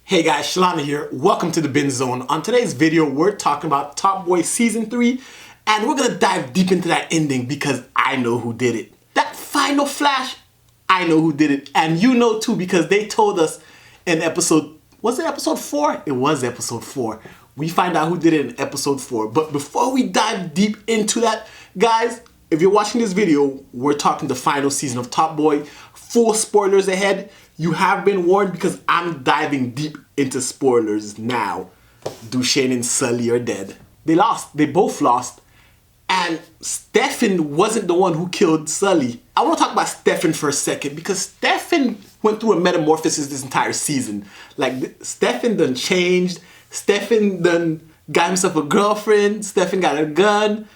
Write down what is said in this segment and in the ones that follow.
Hey guys, Shalana here. Welcome to the Bin Zone. On today's video, we're talking about Top Boy Season 3, and we're gonna dive deep into that ending because I know who did it. That final flash, I know who did it. And you know too because they told us in episode, was it episode 4? It was episode 4. We find out who did it in episode 4. But before we dive deep into that, guys, if you're watching this video, we're talking the final season of Top Boy. Full spoilers ahead. You have been warned because I'm diving deep into spoilers now. Dushane and Sully are dead. They lost. They both lost. And Stefan wasn't the one who killed Sully. I want to talk about Stefan for a second because Stefan went through a metamorphosis this entire season. Like, Stefan done changed. Stefan done got himself a girlfriend. Stefan got a gun.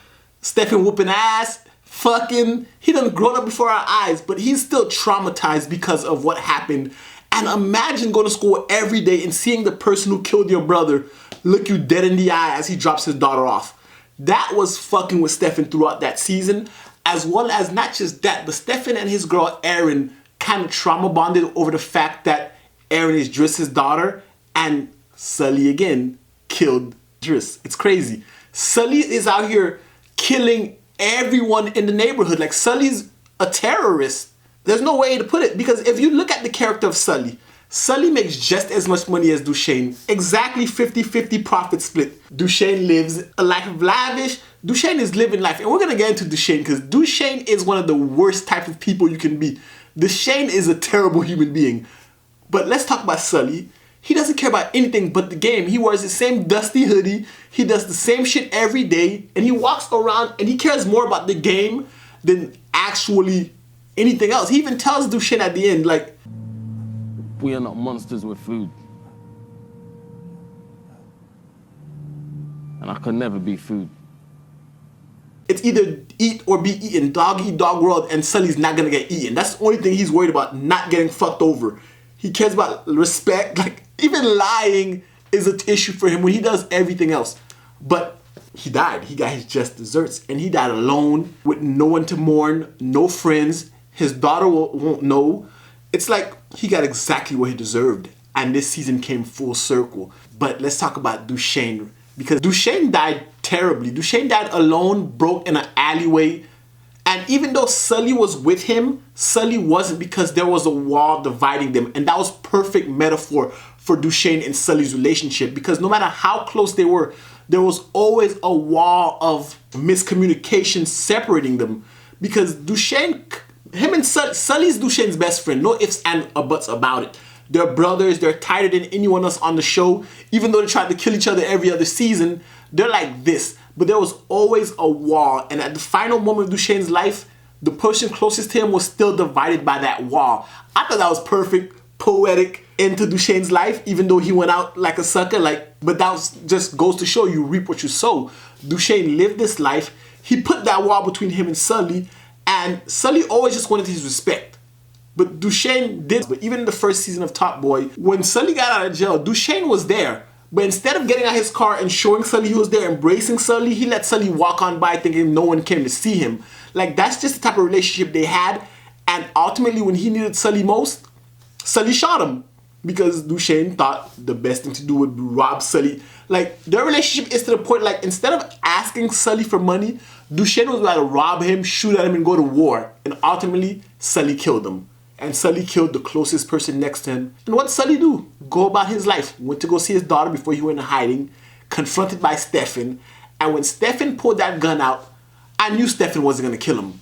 Stefan whooping ass. Fucking, he done grown up before our eyes, but he's still traumatized because of what happened. And imagine going to school every day and seeing the person who killed your brother look you dead in the eye as he drops his daughter off. That was fucking with Stefan throughout that season, as well as not just that, but Stefan and his girl Erin kind of trauma bonded over the fact that Erin is Driss's daughter, and Sully again killed Driss. It's crazy. Sully is out here killing everyone in the neighborhood. Like, Sully's a terrorist. There's no way to put it, because if you look at the character of Sully, Sully makes just as much money as Dushane. Exactly 50-50 profit split. Dushane lives a life of lavish. Dushane is living life. And we're going to get into Dushane because Dushane is one of the worst type of people you can be. Dushane is a terrible human being. But let's talk about Sully. He doesn't care about anything but the game. He wears the same dusty hoodie. He does the same shit every day. And he walks around and he cares more about the game than actually anything else. He even tells Dushane at the end, like, we are not monsters with food. And I could never be food. It's either eat or be eaten. Dog eat dog world, and Sully's not gonna get eaten. That's the only thing he's worried about, not getting fucked over. He cares about respect. Like, even lying is an issue for him when he does everything else. But he died. He got his just desserts. And he died alone with no one to mourn, no friends. His daughter won't know. It's like he got exactly what he deserved. And this season came full circle. But let's talk about Dushane. Because Dushane died terribly. Dushane died alone, broke in an alleyway. And even though Sully was with him, Sully wasn't, because there was a wall dividing them. And that was perfect metaphor for Dushane and Sully's relationship. Because no matter how close they were, there was always a wall of miscommunication separating them. Because Dushane, him and Sully's Dushane's best friend. No ifs and buts about it. They're brothers. They're tighter than anyone else on the show. Even though they tried to kill each other every other season, they're like this. But there was always a wall. And at the final moment of Dushane's life, the person closest to him was still divided by that wall. I thought that was perfect, poetic into Dushane's life, even though he went out like a sucker. But that was, just goes to show you reap what you sow. Dushane lived this life. He put that wall between him and Sully. And Sully always just wanted his respect. But Dushane did. But even in the first season of Top Boy, when Sully got out of jail, Dushane was there. But instead of getting out his car and showing Sully he was there, embracing Sully, he let Sully walk on by thinking no one came to see him. Like, that's just the type of relationship they had. And ultimately, when he needed Sully most, Sully shot him. Because Dushane thought the best thing to do would be rob Sully. Like, their relationship is to the point, like, instead of asking Sully for money, Dushane was about to rob him, shoot at him, and go to war. And ultimately, Sully killed him. And Sully killed the closest person next to him. And what did Sully do? Go about his life. Went to go see his daughter before he went into hiding. Confronted by Stefan. And when Stefan pulled that gun out, I knew Stefan wasn't going to kill him.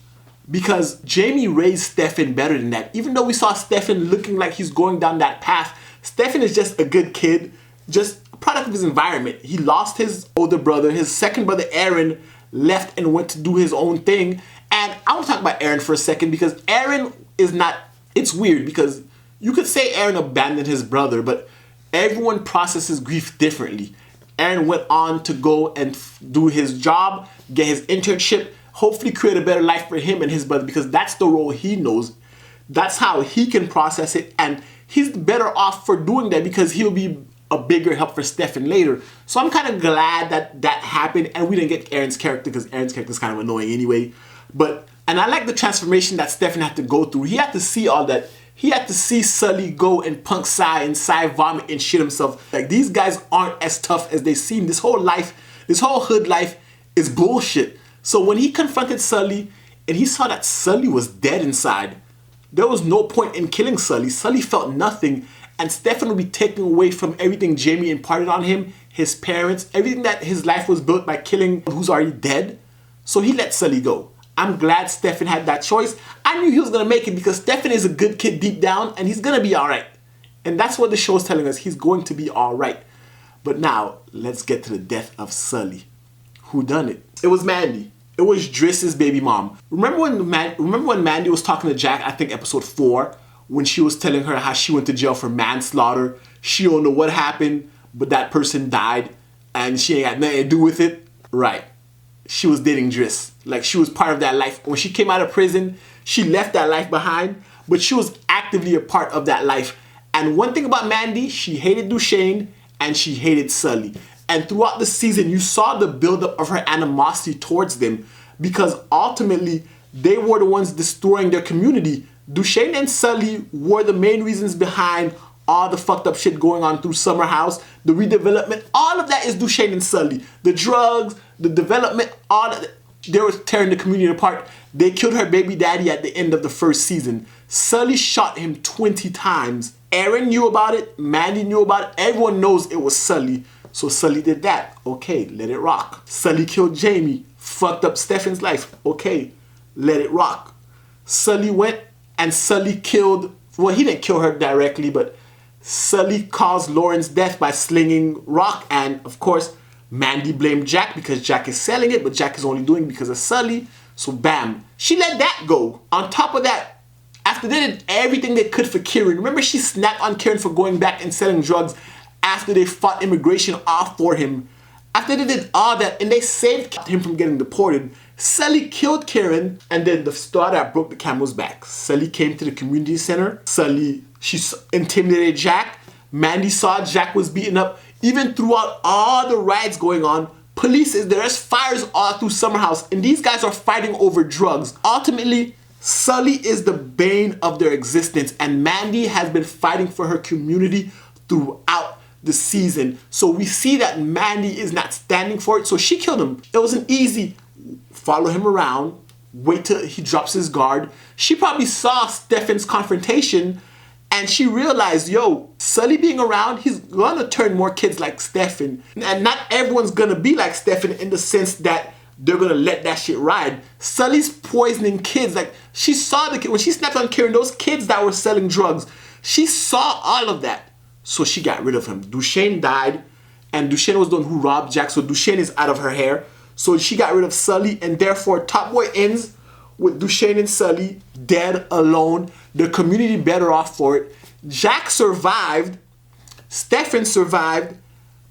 Because Jamie raised Stefan better than that. Even though we saw Stefan looking like he's going down that path, Stefan is just a good kid. Just a product of his environment. He lost his older brother. His second brother, Aaron, left and went to do his own thing. And I want to talk about Aaron for a second, because Aaron is not... It's weird because you could say Aaron abandoned his brother, but everyone processes grief differently. Aaron went on to go and do his job, get his internship, hopefully create a better life for him and his brother, because that's the role he knows. That's how he can process it, and he's better off for doing that because he'll be a bigger help for Stefan later. So I'm kind of glad that that happened and we didn't get Aaron's character, because Aaron's character is kind of annoying anyway. And I like the transformation that Stefan had to go through. He had to see all that. He had to see Sully go and punk Cy and Cy vomit and shit himself. Like, these guys aren't as tough as they seem. This whole life, this whole hood life is bullshit. So when he confronted Sully and he saw that Sully was dead inside, there was no point in killing Sully. Sully felt nothing, and Stefan would be taken away from everything Jamie imparted on him, his parents, everything that his life was built by killing who's already dead. So he let Sully go. I'm glad Stefan had that choice. I knew he was going to make it because Stefan is a good kid deep down and he's going to be alright. And that's what the show's telling us. He's going to be alright. But now, let's get to the death of Sully. Who done it? It was Mandy. It was Driss's baby mom. Remember when Mandy was talking to Jack, I think episode 4, when she was telling her how she went to jail for manslaughter. She don't know what happened, but that person died and she ain't got nothing to do with it. Right. She was dating Driss. Like, she was part of that life. When she came out of prison, she left that life behind, but she was actively a part of that life. And one thing about Mandy, she hated Dushane and she hated Sully. And throughout the season, you saw the buildup of her animosity towards them because ultimately, they were the ones destroying their community. Dushane and Sully were the main reasons behind all the fucked up shit going on through Summer House, the redevelopment, all of that is Dushane and Sully. The drugs, the development, all that. They were tearing the community apart. They killed her baby daddy at the end of the first season. Sully shot him 20 times. Aaron knew about it. Mandy knew about it. Everyone knows it was Sully. So Sully did that. Okay, let it rock. Sully killed Jamie. Fucked up Stefan's life. Okay, let it rock. Sully went and Sully killed, well, he didn't kill her directly, but Sully caused Lauren's death by slinging rock. And of course, Mandy blamed Jack because Jack is selling it, but Jack is only doing it because of Sully. So bam, she let that go. On top of that, after they did everything they could for Kieran, remember she snapped on Kieran for going back and selling drugs after they fought immigration off for him. After they did all that and they saved him from getting deported, Sully killed Kieran, and then the straw that broke the camel's back. Sully came to the community center. She intimidated Jack. Mandy saw Jack was beaten up. Even throughout all the riots going on, police is there. There's fires all through Summer House, and these guys are fighting over drugs. Ultimately, Sully is the bane of their existence, and Mandy has been fighting for her community throughout the season. So we see that Mandy is not standing for it, so she killed him. It was an easy follow him around, wait till he drops his guard. She probably saw Stefan's confrontation and she realized, yo, Sully being around, he's gonna turn more kids like Stefan. And not everyone's gonna be like Stefan in the sense that they're gonna let that shit ride. Sully's poisoning kids. Like, she saw the kid, when she snapped on Kieran, those kids that were selling drugs, she saw all of that. So she got rid of him. Dushane died, and Dushane was the one who robbed Jack, so Dushane is out of her hair. So she got rid of Sully, and therefore Top Boy ends with Dushane and Sully dead, alone. The community better off for it. Jack survived. Stefan survived.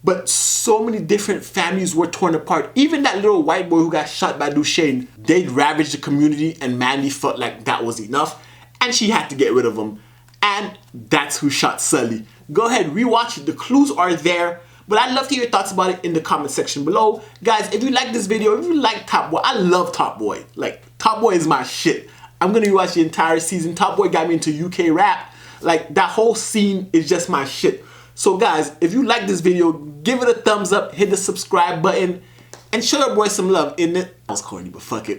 But so many different families were torn apart. Even that little white boy who got shot by Dushane, they ravaged the community, and Mandy felt like that was enough. And she had to get rid of him. And that's who shot Sully. Go ahead, rewatch it. The clues are there. But I'd love to hear your thoughts about it in the comment section below. Guys, if you like this video, if you like Top Boy, I love Top Boy. Like, Top Boy is my shit. I'm gonna rewatch the entire season. Top Boy got me into UK rap. Like, that whole scene is just my shit. So guys, if you like this video, give it a thumbs up, hit the subscribe button, and show your boy some love, isn't it? That was corny, but fuck it.